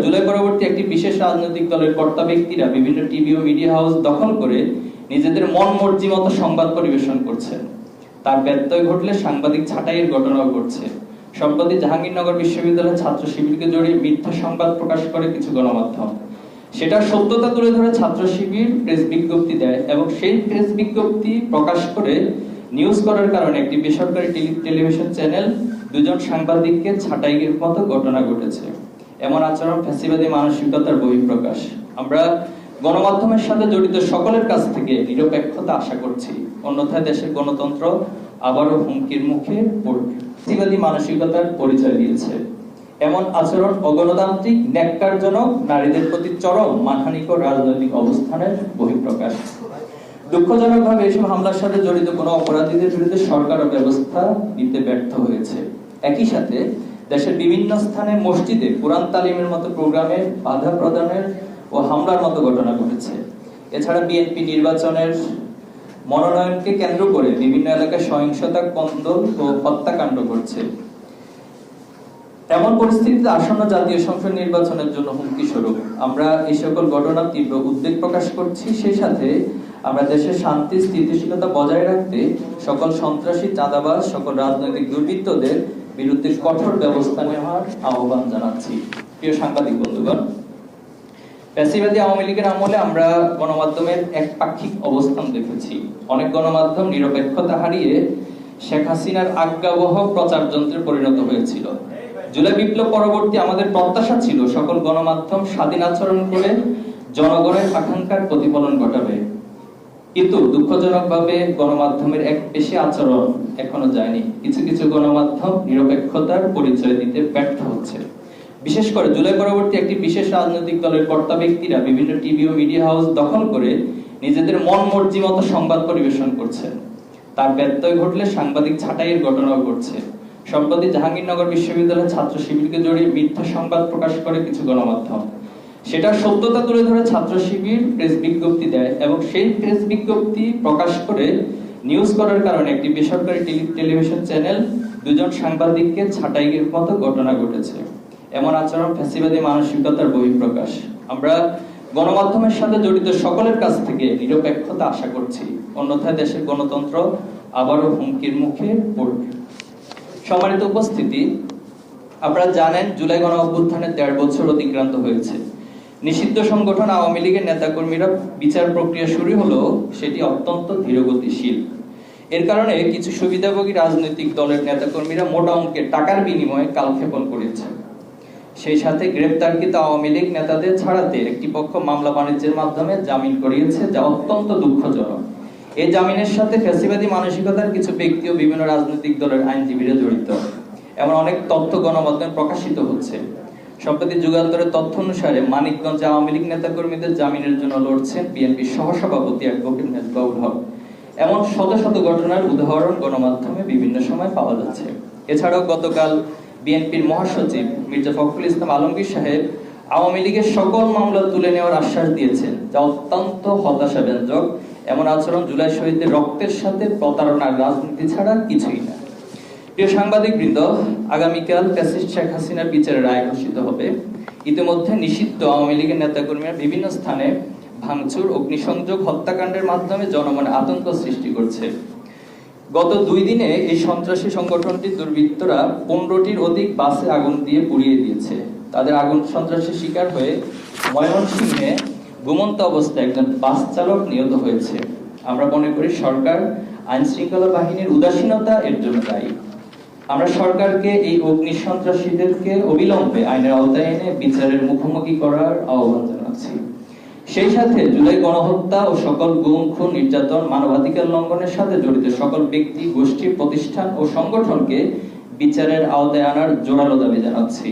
জুলাই পরবর্তী একটি বিশেষ রাজনৈতিক দলের কর্তা ব্যক্তিরা বিভিন্ন টিভি ও মিডিয়া হাউস দখল করে নিজেদের মন মর্জি মতো সংবাদ পরিবেশন করছেন। তার ব্যত্যয় ঘটলে সাংবাদিক ছাঁটাইয়ের ঘটনাও ঘটছে। সম্প্রতি জাহাঙ্গীরনগর বিশ্ববিদ্যালয়ের ছাত্র শিবিরকে জড়িয়ে মিথ্যা সংবাদ প্রকাশ করে কিছু গণমাধ্যম। সেটার সত্যতা তুলে ধরে ছাত্র শিবির প্রেস বিজ্ঞপ্তি দেয় এবং সেই প্রেস বিজ্ঞপ্তি প্রকাশ করে নিউজ করার কারণে একটি বেসরকারি টেলিভিশন চ্যানেল দুজন সাংবাদিককে ছাঁটাইয়ের মতো ঘটনা ঘটেছে। এমন আচরণ ফ্যাসিবাদী মানসিকতার বহিঃপ্রকাশ। আমরা গণমাধ্যমের সাথে জড়িত সকলের কাছ থেকে নিরপেক্ষতা আশা করছি, অন্যথায় দেশের গণতন্ত্র আবারও হুমকির মুখে পড়বে। ফ্যাসিবাদী মানসিকতার পরিচয় দিয়েছে এমন আচরণ অগণতান্ত্রিক, ন্যাক্কারজনক, নারীদের প্রতি চরম মানহানিকর রাজনৈতিক অবস্থানের বহিঃপ্রকাশ। দুঃখজনকভাবে এসব হামলার সাথে জড়িত কোনো অপরাধীদের বিরুদ্ধে সরকারও ব্যবস্থা নিতে ব্যর্থ হয়েছে। একই সাথে দেশের বিভিন্ন স্থানে মসজিদে কোরআন তালিমের মতো প্রোগ্রামে বাধা প্রদানের ও হামলার মতো ঘটনা ঘটেছে। এছাড়া বিএনপি নির্বাচনের মনোনয়নকে কেন্দ্র করে বিভিন্ন এলাকায় সহিংসতা, কন্দল ও হত্যাকাণ্ড ঘটছে। এমন পরিস্থিতিতে আসন্ন জাতীয় সংসদ নির্বাচনের জন্য হুমকি স্বরূপ আমরা এই সকল ঘটনার তীব্র উদ্বেগ প্রকাশ করছি। সেই সাথে আমরা দেশের শান্তি স্থিতিশীলতা বজায় রাখতে সকল সন্ত্রাসী, চাঁদাবাজ, সকল রাজনৈতিক দুর্বৃত্তদের বিরুদ্ধে কঠোর ব্যবস্থা নেওয়ার আহ্বান জানাচ্ছি। প্রিয় সাংবাদিক বন্ধুগণ, ফ্যাসিবাদী আওয়ামী লীগের আমলে আমরা গণমাধ্যমের একপাক্ষিক অবস্থান দেখেছি। অনেক গণমাধ্যম নিরপেক্ষতা হারিয়ে শেখ হাসিনার আজ্ঞাবহ প্রচার যন্ত্রে পরিণত হয়েছিল। জুলাই বিপ্লব পরবর্তী আমাদের প্রত্যাশা ছিল সকল গণমাধ্যম স্বাধীন আচরণ করে জনগণের আকাঙ্ক্ষার প্রতিফলন ঘটাবে, কিন্তু দুঃখজনকভাবে গণমাধ্যমের এক বেশি আচরণ এখনো যায়নি। কিছু কিছু গণমাধ্যম নিরপেক্ষতার পরিচয় দিতে ব্যর্থ হচ্ছে। বিশেষ করে জুলাই পরবর্তী একটি বিশেষ রাজনৈতিক দলের কর্তা ব্যক্তিরা বিভিন্ন টিভি ও মিডিয়া হাউস দখল করে নিজেদের মন মর্জি মতো সংবাদ পরিবেশন করছেন। তার ব্যত্যয় ঘটলে সাংবাদিক ছাঁটাইয়ের ঘটনাও ঘটছে। সম্প্রতি জাহাঙ্গীরনগর বিশ্ববিদ্যালয়ের ছাত্র শিবিরকে জড়িয়ে মিথ্যা সংবাদ প্রকাশ করে কিছু গণমাধ্যম। সেটার সত্যতা তুলে ধরে ছাত্র শিবির প্রেস বিজ্ঞপ্তি দেয় এবং সেই প্রেস বিজ্ঞপ্তি প্রকাশ করে নিউজ করার কারণে একটি বেসরকারি টেলিভিশন চ্যানেল দুজন সাংবাদিককে ছাঁটাইয়ের মতো ঘটনা ঘটেছে। এমন আচরণ ফ্যাসিবাদী মানসিকতার বহিঃপ্রকাশ। আমরা গণমাধ্যমের সাথে জড়িত সকলের কাছ থেকে নিরপেক্ষতা আশা করছি, অন্যথায় দেশের গণতন্ত্র আবারও হুমকির মুখে পড়বে। সম্মানিত উপস্থিতি, আপনারা জানেন জুলাই গণ অভ্যুত্থানের ১.৫ বছর অতিক্রান্ত হয়েছে। নিষিদ্ধ সংগঠন আওয়ামী লীগের নেতাকর্মীরা বিচার প্রক্রিয়া শুরু হলেও সেটি অত্যন্ত ধীরগতিশীল। এর কারণে কিছু সুবিধাভোগী রাজনৈতিক দলের নেতাকর্মীরা মোটা অঙ্কের টাকার বিনিময়ে কালক্ষেপণ করেছে। সেই সাথে গ্রেপ্তারকৃত আওয়ামী লীগ নেতাদের ছাড়াতে একটি পক্ষ মামলা বাণিজ্যের মাধ্যমে জামিন করিয়েছে, যা অত্যন্ত দুঃখজনক। এই জামিনের সাথে ফ্যাসিবাদী মানসিকতার কিছু ব্যক্তি ও বিভিন্ন রাজনৈতিক দলের আইনজীবীরা জড়িত। এমন অনেক তথ্য গণমাধ্যমে প্রকাশিত হচ্ছে। সম্প্রতি যুগান্তরের তথ্য অনুসারে মানিকগঞ্জে আওয়ামী লীগ নেতাকর্মীদের জামিনের জন্য লড়ছেন বিএনপির সহসভাপতি অ্যাডভোকেট মেজবাউল হক। এমন শত শত ঘটনার উদাহরণ গণমাধ্যমে বিভিন্ন সময় পাওয়া যাচ্ছে। এছাড়াও গতকাল বিএনপির মহাসচিব মির্জা ফখরুল ইসলাম আলমগীর সাহেব আওয়ামী লীগের সকল মামলা তুলে নেওয়ার আশ্বাস দিয়েছেন, যা অত্যন্ত হতাশাব্যঞ্জক। এমন আচরণ জুলাই শহীদদের রক্তের সাথে প্রতারণার রাজনীতি ছাড়া কিছুই না। প্রিয় সাংবাদিক বৃন্দ, আগামীকাল ফ্যাসিস্ট শেখ হাসিনার বিচারের রায় ঘোষিত হবে। ইতিমধ্যে নিষিদ্ধ আওয়ামী লীগের নেতাকর্মীরা বিভিন্ন স্থানে ভাঙচুর, অগ্নিসংযোগ, হত্যাকাণ্ডের মাধ্যমে জনমনে আতঙ্ক সৃষ্টি করছে। গত 2 দিনে এই সন্ত্রাসী সংগঠনটির দুর্বৃত্তরা 15টির অধিক বাসে আগুন দিয়ে পুড়িয়ে দিয়েছে। তাদের আগুন সন্ত্রাসের শিকার হয়ে ময়মনসিংহে ঘুমন্ত অবস্থায় একজন বাস চালক নিহত হয়েছে। আমরা মনে করি সরকার, আইন শৃঙ্খলা বাহিনীর উদাসীনতা এর জন্য দায়ী। আমরা সরকারকে এই অগ্নি সন্ত্রাসীদেরকে অবিলম্বে আইনের আওতায় এনে বিচারের মুখোমুখি করার আহ্বান জানাচ্ছি। সেই সাথে জুলাই গণহত্যা ও সকল গুম, খুন, নির্যাতন, মানবাধিকার লঙ্ঘনের সাথে জড়িত সকল ব্যক্তি, গোষ্ঠী, প্রতিষ্ঠান ও সংগঠনকে বিচারের আওতায় আনার জোরালো দাবি জানাচ্ছি।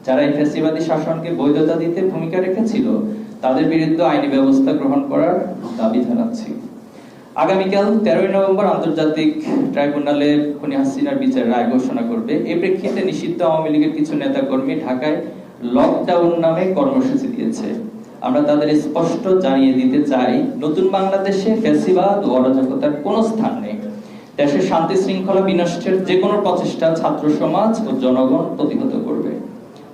যারা এই ফ্যাসিবাদী শাসনকে বৈধতা দিতে ভূমিকা রেখেছিল তাদের বিরুদ্ধে আইনি ব্যবস্থা গ্রহণ করার দাবি জানাচ্ছি। আগামীকাল 13 নভেম্বর আন্তর্জাতিক ট্রাইব্যুনালে খুনি হাসিনার বিচারের রায় ঘোষণা করবে। এই প্রেক্ষিতে নিষিদ্ধ আওয়ামী লীগের কিছু নেতাকর্মী ঢাকায় লকডাউন নামে কর্মসূচি দিয়েছে। আমরা তাদের স্পষ্ট জানিয়ে দিতে চাই, নতুন বাংলাদেশে ফ্যাসিবাদ ও অরাজকতার কোনো স্থান নেই। দেশের শান্তি শৃঙ্খলা বিনষ্টের যে কোনো প্রচেষ্টা ছাত্র সমাজ ও জনগণ প্রতিহত করবে।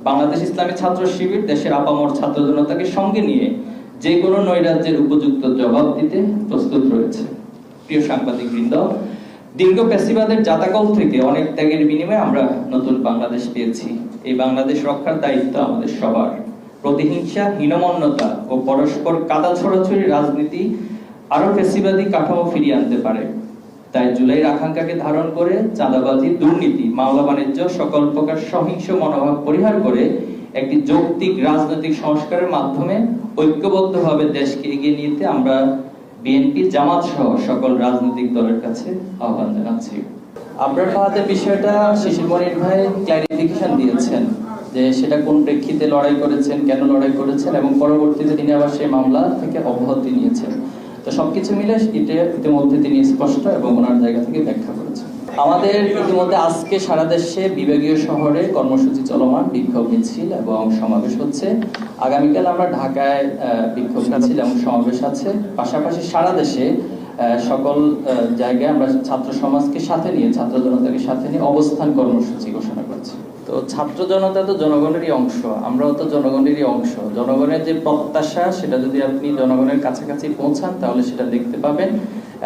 বাংলাদেশ ইসলামী ছাত্র শিবির দেশের আপামর ছাত্র জনতাকে সঙ্গে নিয়ে যে কোনো নৈরাজ্যের উপযুক্ত জবাব দিতে প্রস্তুত রয়েছে। প্রিয় সাংবাদিক বৃন্দ, দীর্ঘ ফ্যাসিবাদের জাতাকল থেকে অনেক ত্যাগের বিনিময়ে আমরা নতুন বাংলাদেশ পেয়েছি। এই বাংলাদেশ রক্ষার দায়িত্ব আমাদের সবার। প্রতিহিংসা, হীনমন্যতা ও পরস্পর কাদা ছড়াছড়ি রাজনীতি আরো ফ্যাসিবাদী কাঠামো ফিরিয়ে আনতে পারে। তাই জুলাইয়ের আকাঙ্ক্ষাকে ধারণ করে চাঁদাবাজি, দুর্নীতি, মামলা বাণিজ্য, সকল প্রকার সহিংস মনোভাব পরিহার করে একটি যৌক্তিক রাজনৈতিক সংস্কারের মাধ্যমে ঐক্যবদ্ধভাবে দেশকে এগিয়ে নিতে আমরা বিএনপি, জামাত সহ সকল রাজনৈতিক দলের কাছে আহ্বান জানাচ্ছি। আবরার ফাহাদের বিষয়টা শিশির মনির ভাই ক্লারিফিকেশন দিয়েছেন যে সেটা কোন প্রেক্ষিতে লড়াই করেছেন, কেন লড়াই করেছেন, এবং পরবর্তীতে তিনি আবার সেই মামলা থেকে অব্যাহতি নিয়েছেন। তো সবকিছু মিলে ইতিমধ্যে তিনি স্পষ্ট এবং ওনার জায়গা থেকে ব্যাখ্যা করেছেন। আমাদের ইতিমধ্যে আজকে সারা দেশে বিভাগীয় শহরে কর্মসূচি চলমান, বিক্ষোভ মিছিল এবং সমাবেশ হচ্ছে। আগামীকাল আমরা ঢাকায় বিক্ষোভ মিছিল এবং সমাবেশ আছে। পাশাপাশি সারা দেশে সকল জায়গায় আমরা ছাত্র সমাজকে সাথে নিয়ে, ছাত্র জনতাকে সাথে নিয়ে অবস্থান কর্মসূচি ঘোষণা করছি। তো ছাত্র জনতা তো জনগণেরই অংশ, আমরাও তো জনগণেরই অংশ। জনগণের যে প্রত্যাশা সেটা যদি আপনি জনগণের কাছাকাছি পৌঁছান তাহলে সেটা দেখতে পাবেন।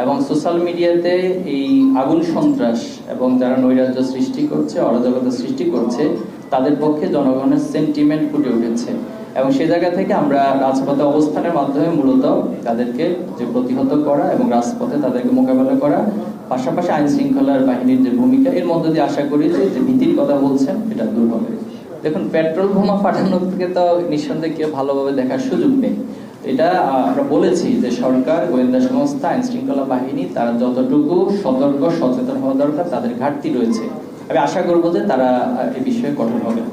এবং সোশ্যাল মিডিয়াতে এই আগুন সন্ত্রাস এবং যারা নৈরাজ্য সৃষ্টি করছে, অরাজকতা সৃষ্টি করছে, তাদের পক্ষে জনগণের সেন্টিমেন্ট ফুটে উঠেছে। এবং সেই জায়গা থেকে আমরা রাজপথে অবস্থানের মাধ্যমে মূলত তাদেরকে যে প্রতিহত করা এবং রাজপথে তাদেরকে মোকাবেলা করা, পাশাপাশি আইন শৃঙ্খলার বাহিনীর যে ভূমিকা, এর মধ্যে দিয়ে আশা করি যে ভীতির কথা বলছেন এটা দূর হবে। দেখুন, পেট্রোল বোমা ফাটানোর থেকে তো নিঃসন্দেহে কেউ ভালোভাবে দেখার সুযোগ নেই। এটা আমরা বলেছি যে সরকার, গোয়েন্দা সংস্থা, আইন শৃঙ্খলা বাহিনী তারা যতটুকু সতর্ক সচেতন হওয়া দরকার তাদের ঘাটতি রয়েছে। আমি আশা করবো যে তারা এই বিষয়ে কঠোর হবে।